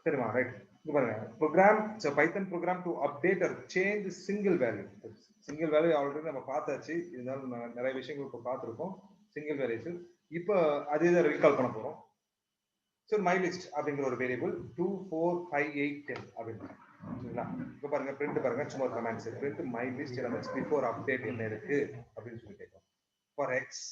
சரிமா ரைட். இங்க பாருங்க program Python program to update or change single value. Single value already நம்ம பார்த்தாச்சு, இருந்தாலும் நிறைய விஷயங்கள் இப்போ பார்த்துருக்கோம் சிங்கிள் வேல்யூஸ். இப்போ அதே தான் ரீகால் பண்ண போறோம். ஸோ மை லிஸ்ட் அப்படிங்கிற ஒரு வேரியபிள் 2 4 5 8 10 அப்படின்னு சரிங்களா. இப்போ பாருங்க பிரிண்ட் பாருங்க, சும்மா comments print my list elements before update என்ன இருக்கு அப்படின்னு சொல்லி கேட்கும். For x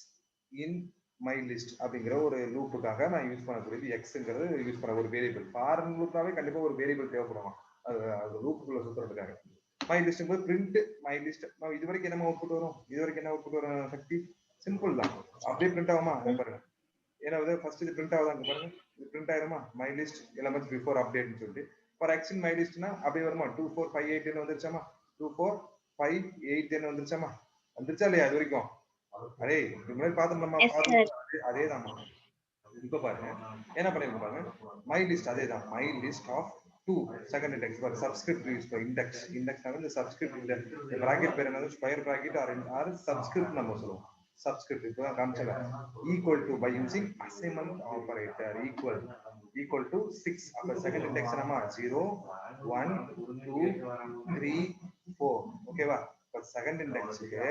in my list அப்படிங்கிற ஒரு லூப்புக்காக நான் யூஸ் பண்ணக்கூடியது எக்ஸ்ங்கிறது யூஸ் பண்ண ஒரு வேரியபிள். ஃபாரின் லூப்பாவே கண்டிப்பா ஒரு வேரியபிள் தேவைப்படும் அது லூப்புக்குள்ள சுத்துறதுக்காக. மை லிஸ்ட் போது பிரிண்ட் மை லிஸ்ட் இது வரைக்கும் என்ன அவுட்புட் வரும், இது வரைக்கும் என்ன அவுட்புட் வரும் சக்தி சிம்பிள் தான், அப்படியே பிரிண்ட் ஆகுமா பாருங்க. ஏன்னா ஃபர்ஸ்ட் இது பிரிண்ட் ஆகுதாங்க பாருங்க, இது பிரிண்ட் ஆயிருமா மை லிஸ்ட் எலமெண்ட்ஸ் பிஃபோர் அப்டேட்னு சொல்லிட்டு. ஃபார் எக்ஸ் இன் மை லிஸ்ட்னா அப்படியே வருமா 2 4 5 8 10 வந்துருச்சாமா, 2 4 5 8 10 வந்துருச்சாமா, வந்துருச்சா இல்லையா அது வரைக்கும்? அதே முன்னாடி பார்த்தோம்மா அதேதான். இப்ப பாருங்க என்ன பண்ணிருக்கோம் பாருங்க, மை லிஸ்ட் அதேதான், my list of 2 second index for subscript use for index. Index வந்து சப்ஸ்கிரிப்ட் இந்த பிராக்கெட் பேர் என்னது ஸ்கொயர் பிராக்கெட் ஆர் சப்ஸ்கிரிப்ட் நம்ம சொல்லுவோம். சப்ஸ்கிரிப்ட் இப்போ காமிச்சல equal to by using assignment operator equal to 6. அப்ப செகண்ட் இண்டெக்ஸ் நம்ம 0 1 2 3 4 ஓகேவா. செகண்ட் இண்டெக்ஸ்க்கு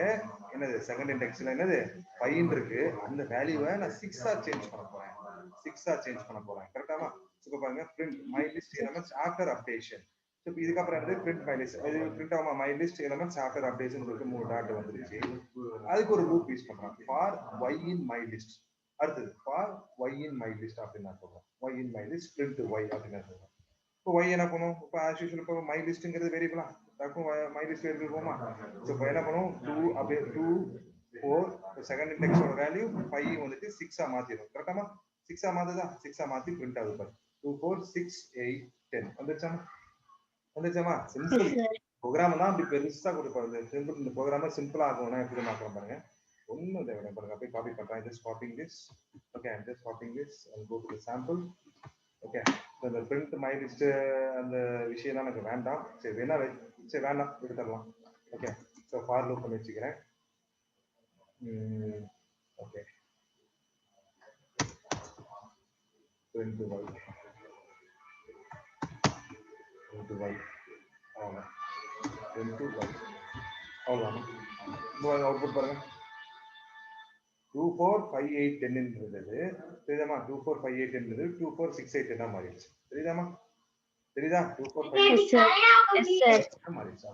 என்னது, செகண்ட் இண்டெக்ஸ்ல என்னது 5 இருக்கு, அந்த வேல்யூவை நான் 6 சேஞ்ச் பண்ண போறேன், 6 சேஞ்ச் பண்ண போறேன் கரெக்டாமா. இப்போ பாருங்க print my list elements after updation. So இதுக்கப்புறம் வந்து print my list, இது பிரிண்ட் ஆகுமா my list elements after updation சொல்லிட்டு 3 டாட் வந்துருச்சு. அதுக்கு ஒரு லூப் யூஸ் பண்றோம் for y in my list. அடுத்தது for y in my list அப்படின்னு நான் சொல்றேன், y in my list print y அப்படின்னு நான் சொல்றேன். இப்போ y என்ன பண்ணும், இப்போ ஆஸ் யூசுவல் இப்போ my listங்கிறது வேரியபிளா டக்கும் my list வேரியபிள் போமா. ஸோ இப்போ என்ன பண்ணும் 2 அப்படியே 2 4 செகண்ட் இண்டெக்ஸோட வேல்யூ 5 வந்துட்டு 6 மாத்திடும் கரெக்டாமா. 6 மாத்துதா, 6 மாத்தி பிரிண்ட் ஆகுது பாரு 2 4 6 8 10 வந்துருச்சாமா, வந்துருச்சாமா. சிம்பிள் ப்ரோக்ராம் தான் அப்படி பெருசா கொடுப்பாரு. சிம்பிள் இந்த ப்ரோக்ராம சிம்பிளா ஆகும்னா எப்படி மாற்றலாம் பாருங்க. ஒன்னும் தேவை பாருங்க, அப்படியே காப்பி பண்றேன், just copying this. Okay I am just copying this and go to the sample. Okay இந்த பிரிண்ட் மை லிஸ்ட் அந்த விஷயம் தான் எனக்கு வேண்டாம், சரி வேணா சரி வேண்டாம் எடுத்துடலாம். ஓகே ஸோ ஃபார் லூப் பண்ணி வச்சுக்கிறேன். Okay print y print y அவ்வளோ print y அவ்வளோ அவுட்புட் பாருங்க 2 4 5 8 10 இருந்தது தெரியுதாமா. 2 4 5 8 இருந்தது 2 4 6 8 10 மாறிடுச்சு தெரியுதாமா, தெரியுதா 2 4 5 8 மாறிடுச்சு.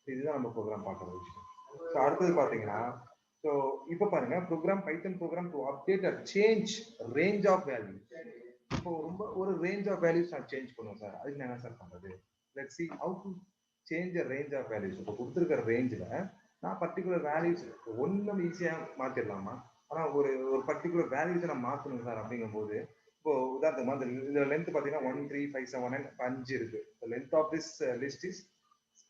இதுதான் நம்ம ப்ரோக்ராம் பார்க்குற விஷயம். ஸோ அடுத்தது பார்த்தீங்கன்னா ஸோ இப்போ பாருங்க program Python program to update or change range of values. இப்போ ரொம்ப ஒரு ரேஞ்ச் ஆஃப் வேல்யூஸ் நான் சேஞ்ச் பண்ணுவேன் சார், அதுக்கு நான் என்ன சார் பண்றது. Let's see how to change a range of values. இப்போ கொடுத்துருக்கிற ரேஞ்சில் நான் பர்டிகுலர் வேல்யூஸ் ஒன்றும் ஈஸியாக மாற்றிடலாமா, ஆனால் ஒரு பர்டிகுலர் வேல்யூஸை நான் மாற்றணும் சார் அப்படிங்கும் போது இப்போ உதாரணமா இந்த லென்த் பார்த்தீங்கன்னா 1 3 5 7 9 5 இருக்கு. Length of this list is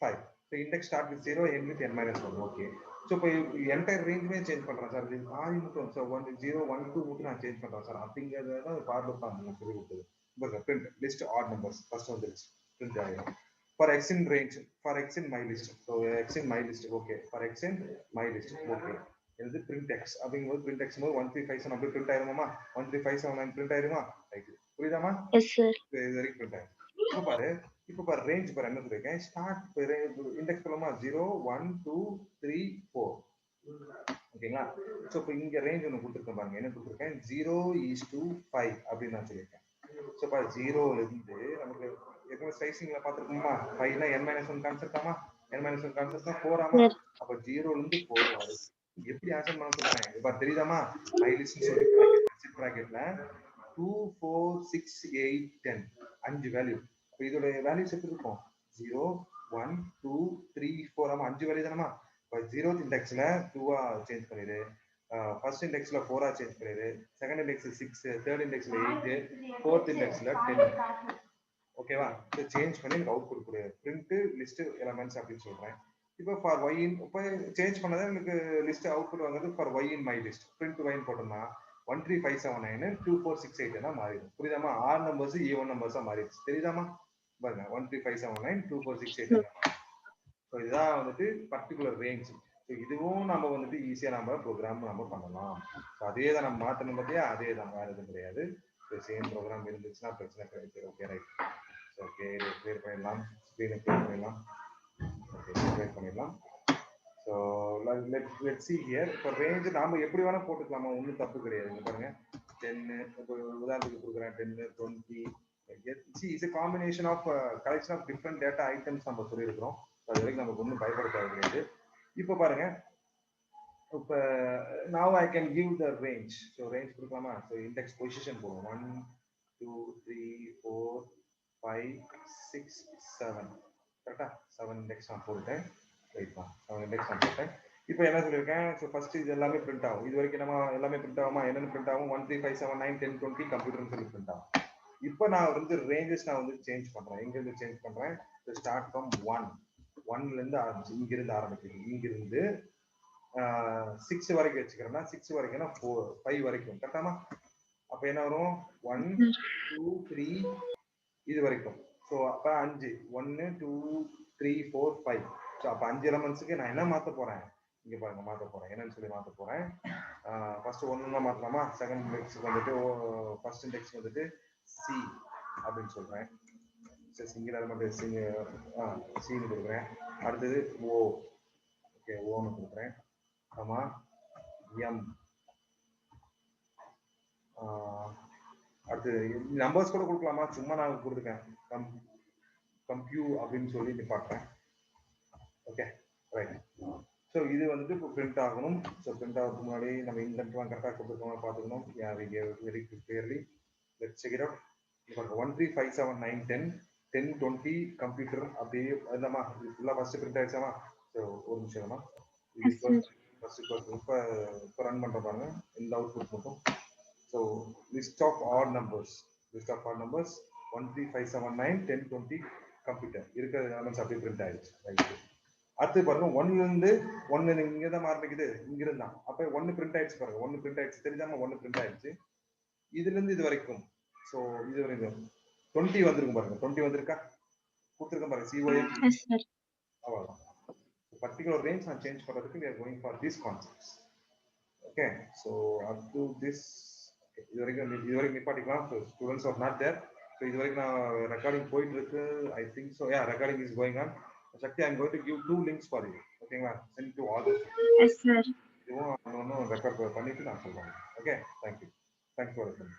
5. So index start with 0 end with n minus 1. Okay so இப்போ என்டையர் ரேஞ்சுமே சேஞ்ச் பண்ணுறேன் சார், இது ஆதி மட்டும் ஸோ 1 0 1 2 மட்டும் நான் சேஞ்ச் பண்ணுறேன் சார் அப்படிங்கிறத தான் ஒரு ஃபார் லூப் நான் சொல்லி கொடுத்தது. இப்போ print list odd numbers first வந்து பிரிண்ட் ஆகிடும். For x in range, for x in my list, so X in my list okay, for x in my list okay. இது பிரிண்ட் எக்ஸ் அப்படிங்கும்போது print X போது 1 3 5 7 அப்படி print ஆயிருமா, 1 3 5 7 9 print ஆயிருமா, right புரியுதாமா. இது வரைக்கும் பிரிண்ட் ஆயிரும். இப்போ பாரு ரேஞ்ச் பாரு என்ன இருக்கேன், ஸ்டார்ட் இண்டெக்ஸ் போலாமா 0 1 2 3 4 ஓகேங்களா. ஸோ இப்போ இங்க ரேஞ்ச் ஒன்று கொடுத்துருக்கேன் பாருங்க, என்ன கொடுத்துருக்கேன் 0 is to 5 அப்படின்னு நான் சொல்லியிருக்கேன். ஸோ இப்போ 0ல இருந்து நமக்கு எத்தனை ஸ்லைசிங்ல பார்த்துருக்கோமா 5னா n minus 1 கான்செப்டாமா, n minus 1 கான்செப்ட்னா 4 ஆமா. அப்போ 0ல இருந்து 4 வரும். எப்படி ஆன்சர் பண்ண சொல்றேன் இப்போ தெரியுதாமா. மை லிஸ்ட் சொல்லி பிராக்கெட்ல 2 4 6 8 10 5 வேல்யூ. இப்போ இதோட வேல்யூஸ் எப்படி இருக்கும் 0 1 2 3 4 ஆமா 5 வேல்யூ தானமா. இப்போ 0th இண்டெக்ஸ்ல 2 சேஞ்ச் பண்ணிடு, ஃபர்ஸ்ட் இண்டெக்ஸ்ல 4 சேஞ்ச் பண்ணிடு, செகண்ட் இண்டெக்ஸ் 6, தேர்ட் இண்டெக்ஸ்ல 8, ஃபோர்த் இண்டெக்ஸ்ல 10 ஓகேவா. இதை சேஞ்ச் பண்ணி எனக்கு அவுட்புட் கொடு, பிரிண்ட் லிஸ்ட் எலமெண்ட்ஸ் அப்படின்னு சொல்றேன். இப்போ ஃபார் y இன் இப்போ சேஞ்ச் பண்ணதை எனக்கு லிஸ்ட் அவுட்புட் வாங்குறது for y in my list print y போட்டோம்னா 1 3 5 7 9 2 4 6 8 தான் மாறிடும் புரியுதாமா. ஆர் நம்பர்ஸ் ஈவன் நம்பர்ஸா மாறிடுச்சு தெரியுதாமா. பாருங்க 1 3 5 7 9 2 4 6 8 தான். ஸோ இதுதான் வந்துட்டு பர்டிகுலர் ரேஞ்ச். ஸோ இதுவும் நம்ம வந்துட்டு ஈஸியாக நம்ம ப்ரோக்ராம் நம்ம பண்ணலாம். ஸோ அதே தான் நம்ம மாற்றணும் பார்த்தியா, அதே தான் வேறு எதுவும் கிடையாது. ஸோ சேம் ப்ரோக்ராம் இருந்துச்சுன்னா பிரச்சனை கிடையாது. Okay right. ஓகே கிளியர் பண்ணிடலாம். ஸ்க்ரீனை கிளியர் பண்ணிடலாம். ஓகே கிளியர் பண்ணிடலாம். So let see here. இப்போ ரேஞ்ச் நாம எப்படி வேணா போட்டுக்கலாமா, ஒன்றும் தப்பு கிடையாது. இங்க பாருங்க 10, இப்போ உதாரணத்துக்கு கொடுக்குறேன் 10, 20. It's a combination of collection of different data items நம்ம சொல்லியிருக்கிறோம். அது வரைக்கும் நமக்கு ஒன்றும் பயப்பட தேவையில்லை. இப்போ பாருங்க, இப்போ now I can give the range. So range கொடுக்கலாமா? ஸோ இண்டெக்ஸ் பொசிஷன் போடுவோம். 1 2 3 4 5 6 7. கரெக்டா? 7 இண்டெக்ஸ் நான் போட்டேன். ரைட் தான், 7 இண்டெக்ஸ் நான் போட்டேன். இப்போ என்ன சொல்லியிருக்கேன்? ஸோ ஃபர்ஸ்ட் இது எல்லாமே பிரிண்ட் ஆகும். இது வரைக்கும் நம்ம எல்லாமே பிரிண்ட் ஆகுமா? என்னென்ன பிரிண்ட் ஆகும்? 1 3 5 7 9 10 20 கம்ப்யூட்டர்னு சொல்லி பிரிண்ட் ஆகும். இப்போ நான் வந்து ரேஞ்சஸ் நான் வந்து சேஞ்ச் பண்றேன். எங்கிருந்து சேஞ்ச் பண்றேன்? ஸ்டார்ட் ஃப்ரம் 1ல இருந்து ஆரம்பிச்சு, இங்கிருந்து ஆரம்பிக்கிறேன். இங்கிருந்து 6 வரைக்கும் வச்சுக்கிறேன்னா 6 வரைக்கும்னா 5 வரைக்கும். கரெக்டாமா? அப்ப என்ன வரும்? 1 2 3 இது வரைக்கும். ஸோ அப்ப 5 1 2 3 4 5. ஸோ அப்ப 5 எலமெண்ட்ஸுக்கு நான் என்ன மாத்த போறேன்? இங்க பாருங்க, மாத்த போறேன். என்னன்னு சொல்லி மாத்த போறேன்? ஃபர்ஸ்ட் 1 தான் மாத்தலாமா? செகண்ட் இண்டெக்ஸ்க்கு வந்துட்டு ஃபர்ஸ்ட் இண்டெக்ஸ் வந்துட்டு சி அப்படின்னு சொல்றேன். சிங்கிள் எலமெண்ட் சின்னு கொடுக்குறேன். அடுத்தது ஓ, ஓகே ஓன்னு கொடுக்குறேன். ஆமா எம். அடுத்து நம்பர்ஸ் கூட கொடுக்கலாமா? சும்மா நான் கொடுத்துருக்கேன் கம்ப்யூ அப்படின்னு சொல்லி நிப்பாட்டுறேன். Okay right. ஸோ இது வந்துட்டு இப்போ பிரிண்ட் ஆகணும். ஸோ பிரிண்ட் ஆகிறதுக்கு முன்னாடி நம்ம இன்டென்ட்லாம் கரெக்டாக கொடுத்துருக்கோம் பார்த்துக்கணும். Very clearly let's check it out. இப்போ 1 3 5 7 9 10 10 20 கம்ப்யூட்டர் அப்படியே அதுதாம்மா. இது ஃபுல்லாக ஃபர்ஸ்ட் பிரிண்ட் ஆயிடுச்சாமா? ஸோ ஒரு நிமிஷமா இது ஃபர்ஸ்ட் இப்போ ரன் பண்ணுற பாருங்க இந்த அவுட்புட் மட்டும். So list of odd numbers 1 3 5 7 9 10 20 computer இருக்கிற எலமெண்ட்ஸ் அப்படியே பிரிண்ட் ஆயிடுச்சு. ரைட். அடுத்து பாருங்க 1ல இருந்து 1 இங்க தான் ஆரம்பிக்குது, இங்க இருந்தா. அப்ப 1 பிரிண்ட் ஆயிடுச்சு பாருங்க. 1 பிரிண்ட் ஆயிடுச்சு, தெரிஞ்சாம 1 பிரிண்ட் ஆயிடுச்சு. இதுல இருந்து இது வரைக்கும். சோ இது வரைக்கும் 20 வந்திருக்கும் பாருங்க. 20 வந்திருக்கா? கொடுத்துருக்கேன் பாருங்க. COM. அவ்வளவுதான். பர்டிகுலர் ரேஞ்ச் நான் சேஞ்ச் பண்றதுக்கு we are going for these concepts. Okay, so up to this இது வரைக்கும் நிப்பாட்டிக்கலாம். Students are not there. So இது வரைக்கும் நான் ரெக்கார்டிங் போயிட்டு இருக்கு. I think so. Yeah, recording is going on. Shakti, I'm going to give 2 links for you. ஓகேங்களா? send to all. Yes sir. இதுவும் ரெக்கார்ட் பண்ணிட்டு நான் சொல்றேன். Okay, thank you. Thanks for listening.